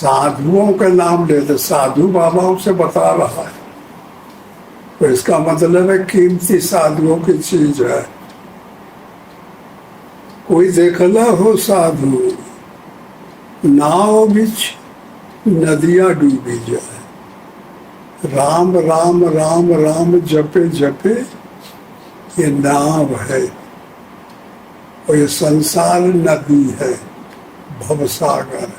साधुओं का नाम लेते, साधु बाबाओं से बता रहा है, तो इसका मतलब है कीमती साधुओं की चीज है। कोई देखला हो साधु, नाव बिच नदियां डूबी जाए, राम राम राम राम जपे जपे ये नाव है, और ये संसार नदी है, भवसागर।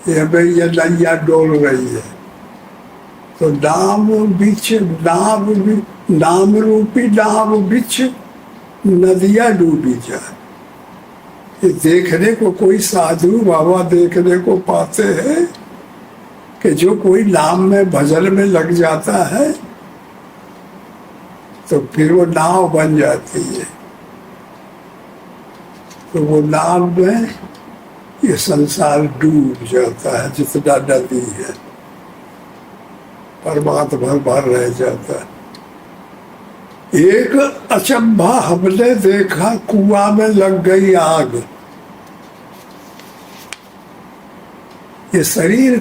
ये भाई ये नैया डोल रही है, तो नाम बिच नाम रूपी नाव बिच नदियां डूबी जाए। ये देखने को कोई साधु बाबा देखने को पाते हैं कि जो कोई नाम में भजन में लग जाता है तो फिर वो नाव बन जाती है। तो वो नाव में ये संसार डूब जाता है, जितना नदी है परमात्मा भर रह जाता है। एक अचंभा हमने देखा, कुआं में लग गई आग। ये शरीर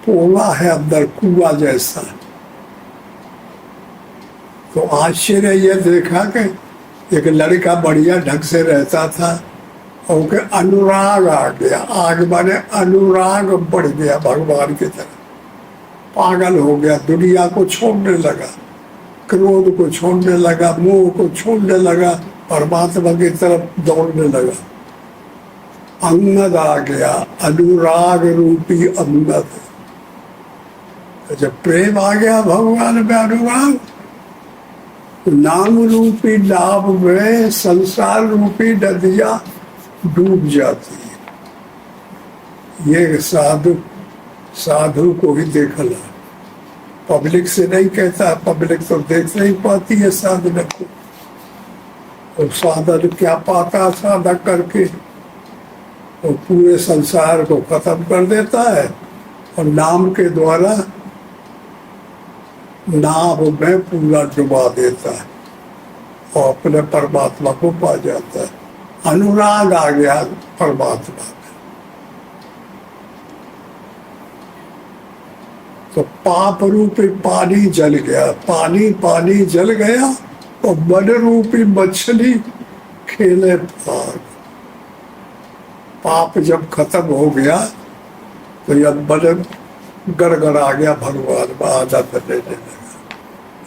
पोला है अंदर, कुआं जैसा। तो आश्चर्य ये देखा कि एक लड़का बढ़िया ढंग से रहता था और के अनुराग आ गया। आग माने अनुराग बढ़ गया भगवान की तरफ, पागल हो गया, दुनिया को छोड़ने लगा, क्रोध को छोड़ने लगा, मोह को छोड़ने लगा, परमात्मा की तरफ दौड़ने लगा। अंगद आ गया, अनुराग रूपी अंगद। जब प्रेम आ गया भगवान में, अनुराग, नाम रूपी नाव में संसार रूपी नदियां डूब जाती है। ये साधु को ही देखला, पब्लिक से नहीं कहता, पब्लिक तो देख नहीं पाती है साधन को। और साधन क्या पाता साधक करके, वो पूरे संसार को खत्म कर देता है और नाम के द्वारा नाव में पूरा डुबा देता है और अपने परमात्मा को पा जाता है। अनुराग आ गया परमात्मा में। तो पाप रूपी पानी जल गया, पानी जल गया, और मन रूपी मछली खेले भाग। पाप जब खत्म हो गया तो यह मन गड़गड़ा गया, भगवान में आदत लेने लगा।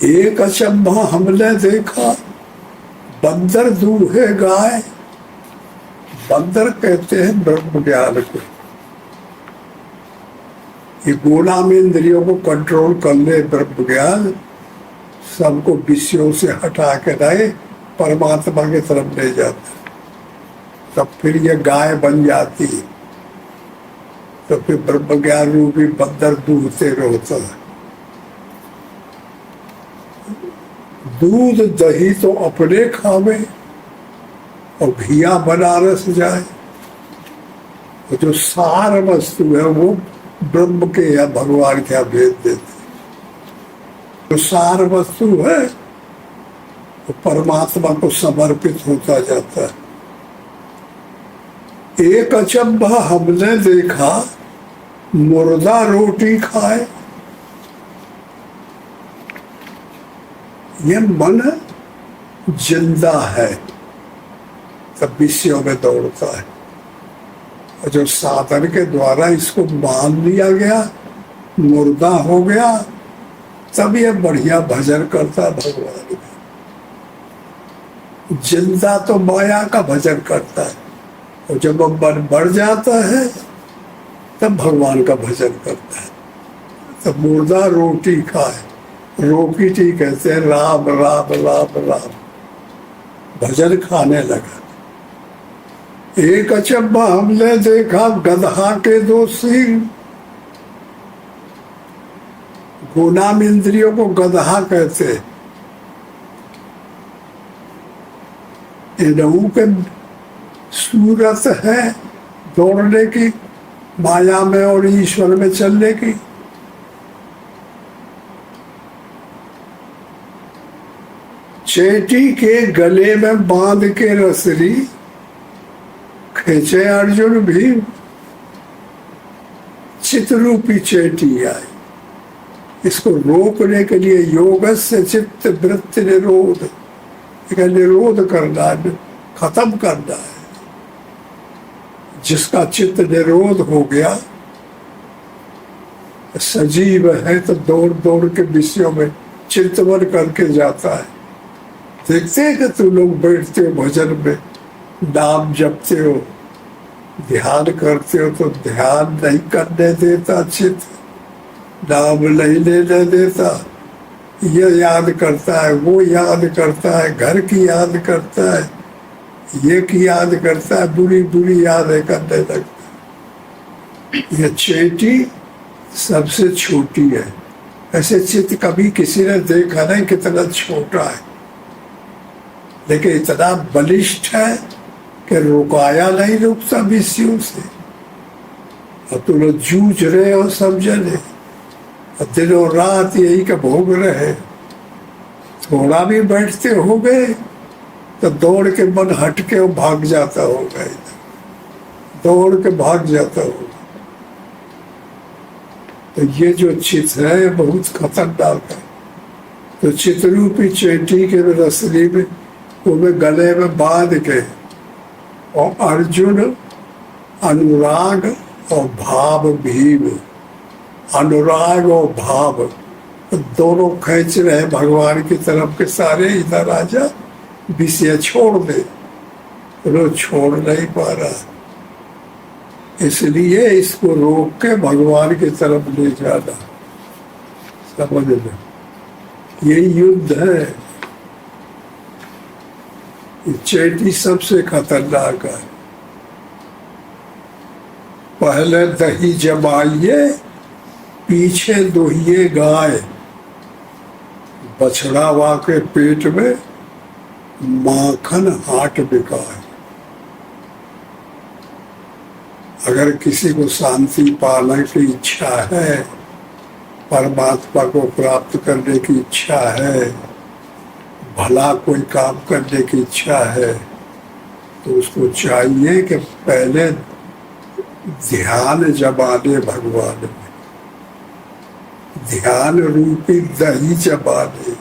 एक अचंभा हमने देखा, बंदर दूहे गाय। बंदर कहते हैं ब्रह्म ज्ञान को। ये गोलाम इंद्रियों को कंट्रोल कर ले ब्रह्म ज्ञान, सबको विषयों से हटा के रहे, परमात्मा की तरफ ले जाता। तब फिर ये गाय बन जाती, तो फिर ब्रह्म ज्ञान रूपी बंदर दूधते रहता है। दूध दही तो अपने खावे और घिया बनारस जाए। तो जो सार वस्तु है वो ब्रह्म के या भगवान क्या भेद देते। जो सार वस्तु है वो परमात्मा को समर्पित होता जाता है। एक अचंभा हमने देखा, मुर्दा रोटी खाए। ये मन जिंदा है, तब विषयों में दौड़ता है। और जो साधन के द्वारा इसको मान लिया गया, मुर्दा हो गया, तब ये बढ़िया भजन करता है भगवान का। जिंदा तो माया का भजन करता है, और जब वो मन बढ़ जाता है तब भगवान का भजन करता है। तब मुर्दा रोटी खाए, रोटी कहते हैं राम राम राम राम, भजन खाने लगा। एक अचंभा हमने देखा, गधा के दो सिंह। गोलाम इंद्रियों को गधा कहते। इनहू के सूरत है दौड़ने की, माया में और ईश्वर में चलने की। चेटी के गले में बांध के रसरी, खींचे अर्जुन भीम। चित्त रूपी चेटी आई। इसको रोकने के लिए योग से चित्त वृत्ति निरोध, निरोध करना है, खत्म करना है। जिसका चित्त निरोध हो गया, सजीव है तो दौड़ दौड़ के विषयों में चिंतन करके जाता है। देखते हैं कि तुम लोग बैठते हो भजन में, नाम जपते हो, ध्यान करते हो, तो ध्यान नहीं करने देता चित्त, नाम नहीं लेने देता। ये याद करता है, वो याद करता है, घर की याद करता है, ये की याद करता है, बुरी बुरी यादें करने लगता है। ये चेटी सबसे छोटी है। ऐसे चित्त कभी किसी ने देखा नहीं कितना छोटा है, लेकिन इतना बलिष्ठ है कि रुकाया नहीं रुकता विषयों से। और तुम लोग जूझ रहे हो सब जने, और दिनों रात यही का भोग रहे। थोड़ा भी बैठते हो गए तो दौड़ के मन हटके वो भाग जाता होगा, दौड़ के भाग जाता होगा। तो ये जो चित्त है बहुत खतरनाक है। तो चित्रूपी चेटी के रसली में उन्हें गले में बांध के, और अर्जुन अनुराग और भाव भीम, अनुराग और भाव दोनों खींच रहे भगवान की तरफ के सारे, इधर आजा विषय छोड़ दे, वो छोड़ नहीं पा रहा। इसलिए इसको रोक के भगवान की तरफ ले जाना, समझ लो, यही युद्ध है। चेटी सबसे खतरनाक है। पहले दही जमाइए, पीछे दोहिए गाय, बछड़ा वाके पेट में माखन हाट बिकाए। अगर किसी को शांति पाने की इच्छा है, परमात्मा को प्राप्त करने की इच्छा है, भला कोई काम करने की इच्छा है, तो उसको चाहिए कि पहले ध्यान जमा दे भगवान में, ध्यान रूपी दही जमा दे।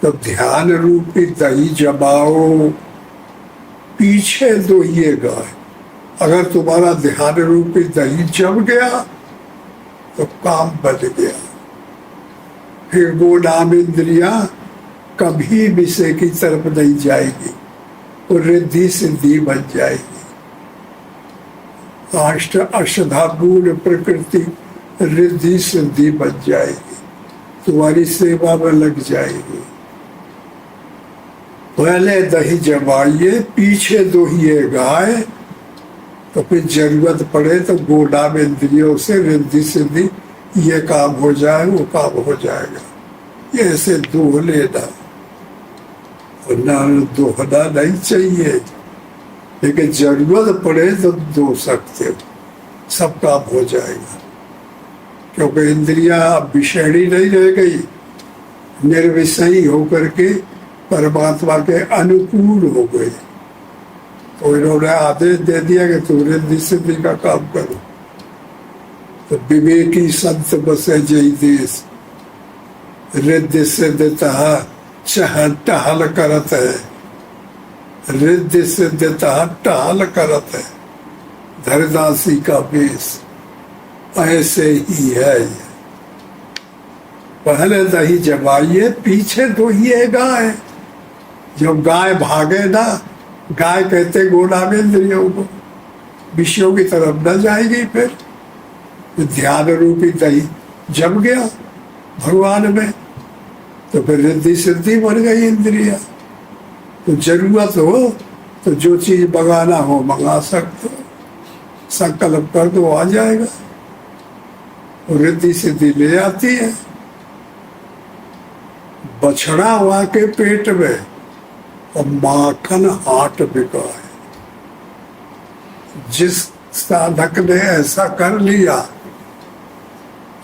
तो ध्यान रूपी दही जमाओ, पीछे दोहिए गाय। अगर तुम्हारा ध्यान रूपी दही जम गया तो काम बन गया। फिर वो नाम इंद्रिया कभी विषय की तरफ नहीं जाएगी, वो रिद्धि सिद्धि बन जाएगी। अष्टधातून प्रकृति रिद्धि सिद्धि बन जाएगी, तुम्हारी सेवा में लग जाएगी। पहले दही जमाइए, पीछे दोहिए गाय, तो फिर जरूरत पड़े तो गोदाम इंद्रियों से रिद्धि सिद्धि, ये काम हो जाए वो काम हो जाएगा। ये ऐसे दोह लेना, और ना दोहना नहीं चाहिए, लेकिन जरूरत पड़े तो दो सकते हो, सब काम हो जाएगा। क्योंकि इंद्रियां विषैणी नहीं रह गई, निर्विषयी होकर के परमात्मा के अनुकूल हो गए। तो इन्होंने आदेश दे दिया कि तू रिद्धि सिद्धि का काम करो। तो विवेकी संत बसे जय देश, रिद्धि सिद्धि टहल करत है, रिद्धि सिद्धि टहल करत है, धरदासी का वेश ऐसे ही है। पहले दही जमाइए, पीछे दोहिए गाय। जब गाय भागे ना, गाय कहते गोदाम इंद्रियों को, विषयों की तरफ न जाएगी। फिर ध्यान रूपी दही जम गया भगवान में, तो फिर रिद्धि सिद्धि बन गई इंद्रिया। तो जरूरत हो तो जो चीज मंगाना हो मंगा सकते हो, संकल्प कर दो आ जाएगा, और रिद्धि सिद्धि ले आती है। बछड़ा हुआ के पेट में और माखन हाट बिका है। जिस साधक ने ऐसा कर लिया,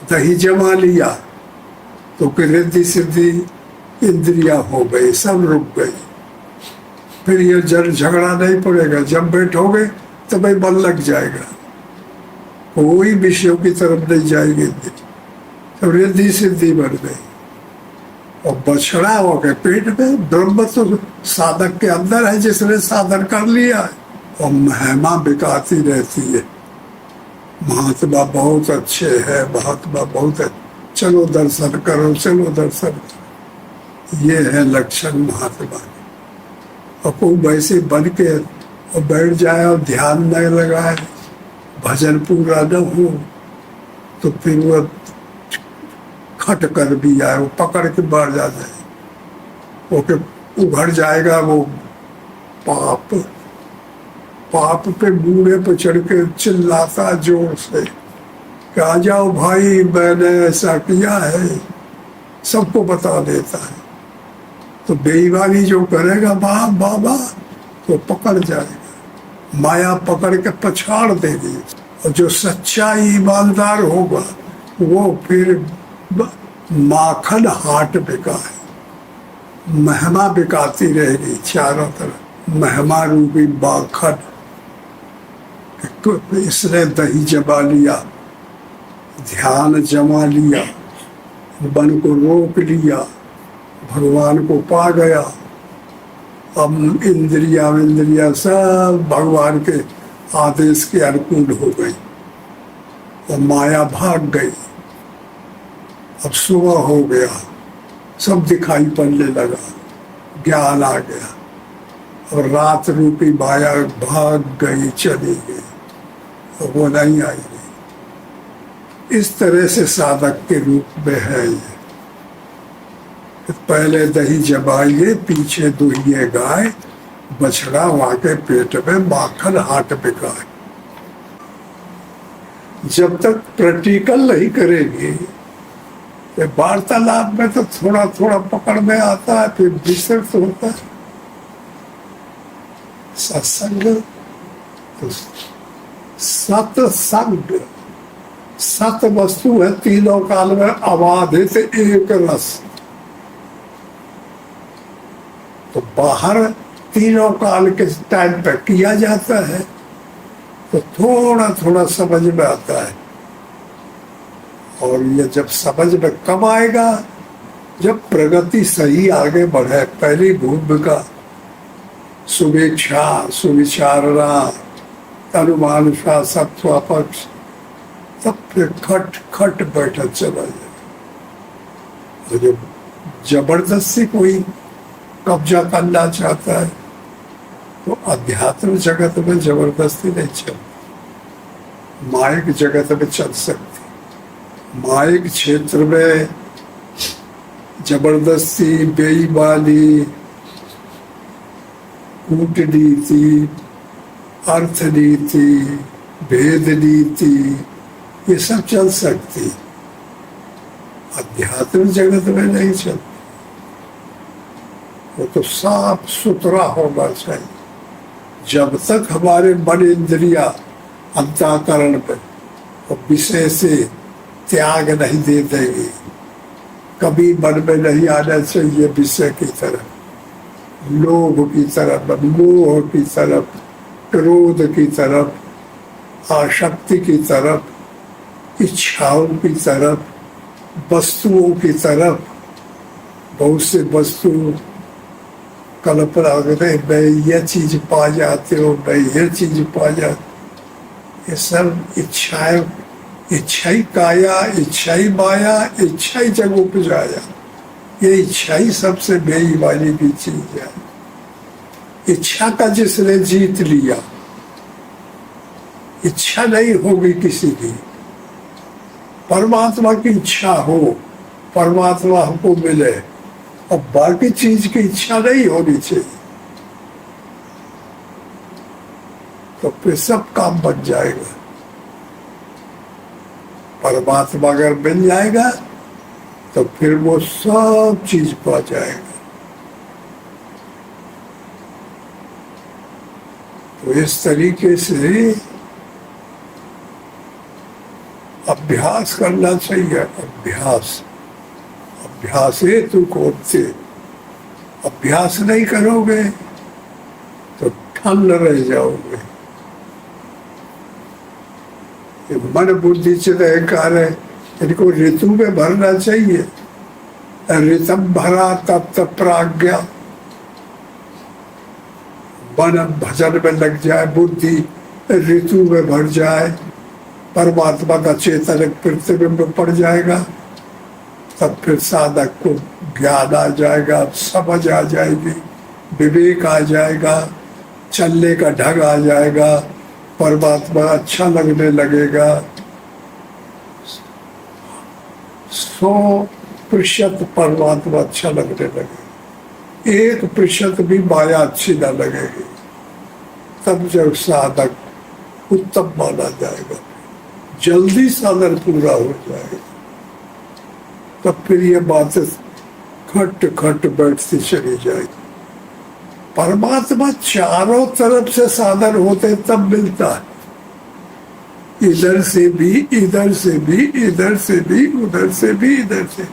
दही जमा लिया, तो रिद्धि सिद्धि इंद्रिया हो गई, सब रुक गई। फिर ये झगड़ा नहीं पड़ेगा। जब बैठोगे चित्त में मन लग जाएगा, कोई विषयों की तरफ नहीं जाएंगे, तो रिद्धि सिद्धि बन गई। और बछड़ा हो गए पेट में, ब्रह्म तो साधक के अंदर है जिसने साधन कर लिया है, और महिमा बिकाती रहती है। महात्मा बहुत अच्छे हैं, महात्मा बहुत है, चलो दर्शन करो, चलो दर्शन करो। ये है लक्षण महात्मा के। और कोई वैसे बन के और बैठ जाए और ध्यान न लगाए, भजन पूरा न हो, तो फिर वो खट कर भी आए, वो पकड़ के बढ़ जाता है, वो के उघड़ जाएगा वो पाप। पाप पे बूढ़े पे चढ़ के चिल्लाता जोर से कि आ जाओ भाई, मैंने ऐसा किया है, सबको बता देता है। तो बेईमानी जो करेगा बाप बाबा, तो पकड़ जाएगा, माया पकड़ के पछाड़ देगी। और जो सच्चा ईमानदार होगा वो फिर माखन हाट बिका है, महिमा बिकाती रहेगी चारों तरफ, महिमा रूपी माखन। तो इसने दही जमा लिया, ध्यान जमा लिया, मन को रोक लिया, भगवान को पा गया। अब इंद्रिया सब भगवान के आदेश के अनुकूल हो गई और माया भाग गई। अब सुबह हो गया, सब दिखाई पड़ने लगा, ज्ञान आ गया, और रात रूपी माया भाग गई, चली गई, और वो नहीं आई। इस तरह से साधक के रूप में है ये। पहले दही जमाइए, पीछे दुहिए गाय, बछड़ा वहां के पेट में माखन हाट बिकाए। जब तक प्रैक्टिकल नहीं करेगी, वार्तालाप में तो थोड़ा थोड़ा पकड़ में आता है, फिर विस्तृत होता है। सत्संग तो सत्संग, सत वस्तु है, तीनों काल में अबाधित एक रस। तो बाहर तीनों काल के टाइम पे किया जाता है, तो थोड़ा थोड़ा समझ में आता है। और ये जब समझ में कब आएगा, जब प्रगति सही आगे बढ़े। पहली भूमिका शुभेच्छा, सुविचारणा, अनुमानुषा, सत्वापक्ष, तब फिर खट खट बैठक चला जाए। जब जबरदस्ती कोई कब्जा करना चाहता है, तो अध्यात्म जगत में जबरदस्ती नहीं चलती, माइक जगत में चल सकती। माइक क्षेत्र में जबरदस्ती, बेईमानी, कूटनीति, अर्थनीति, भेद नीति, ये सब चल सकती, अध्यात्म जगत में नहीं चलती। वो तो साफ सुथरा होना चाहिए। जब तक हमारे मन इंद्रिया अंतःकरण पे और विषय से त्याग नहीं दे देंगे, कभी मन में नहीं आना चाहिए विषय की तरफ, लोभ की तरफ, मोह की तरफ, क्रोध की तरफ, आसक्ति की तरफ, इच्छाओं की तरफ, वस्तुओं की तरफ। बहुत से वस्तु कल्पना करते, मैं यह चीज पा जाते हो, मैं यह चीज पा जाते, ये सब इच्छाएं, इच्छाई काया, इच्छाई माया, इच्छाई जग उपजाया। ये इच्छा ही सबसे बेईमानी की चीज है। इच्छा का जिसने जीत लिया, इच्छा नहीं होगी किसी की। परमात्मा की इच्छा हो, परमात्मा हमको मिले, और बाकी चीज की इच्छा नहीं होनी चाहिए, तो फिर सब काम बन जाएगा। परमात्मा अगर मिल जाएगा तो फिर वो सब चीज पा जाएगा। तो इस तरीके से अभ्यास करना चाहिए। अभ्यास, अभ्यास हेतु कौन से, अभ्यास नहीं करोगे तो ठंड रह जाओगे। ये मन बुद्धि चित्त अहंकार है, इनको ऋतु में भरना चाहिए। ऋतम भरा तप्त प्राज्ञा, मन भजन में लग जाए, बुद्धि ऋतु में भर जाए, परमात्मा का चेतन प्रतिबिंब पड़ जाएगा, तब फिर साधक को ज्ञान आ जाएगा, समझ आ जाएगी, विवेक आ जाएगा, चलने का ढंग आ जाएगा, परमात्मा अच्छा लगने लगेगा। 100% परमात्मा अच्छा लगने लगेगा, 1% भी माया अच्छी ना लगेगी, तब जब साधक उत्तम माना जाएगा, जल्दी साधन पूरा हो जाएगा। तब फिर ये बातें खट खट बैठती चली जाएगी। परमात्मा चारों तरफ से साधन होते तब मिलता है, इधर से भी, इधर से भी, इधर से भी, उधर से भी, इधर से।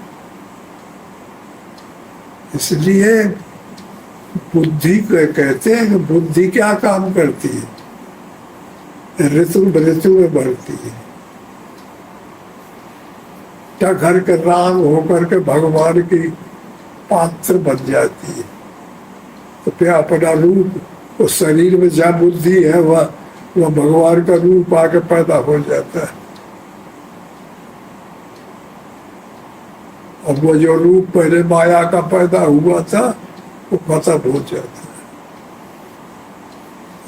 इसलिए बुद्धि को कहते हैं कि बुद्धि क्या काम करती है, ऋतु ऋतु में बढ़ती है, टघर के राग होकर के भगवान की पात्र बन जाती है। तो फिर अपना रूप उस शरीर में जहाँ बुद्धि है वह भगवान का रूप आके पैदा हो जाता है। अब वो जो रूप पहले माया का पैदा हुआ था वो खत्म हो जाता है।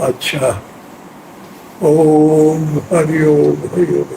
अच्छा, ओम हरि ओम हरि ओम।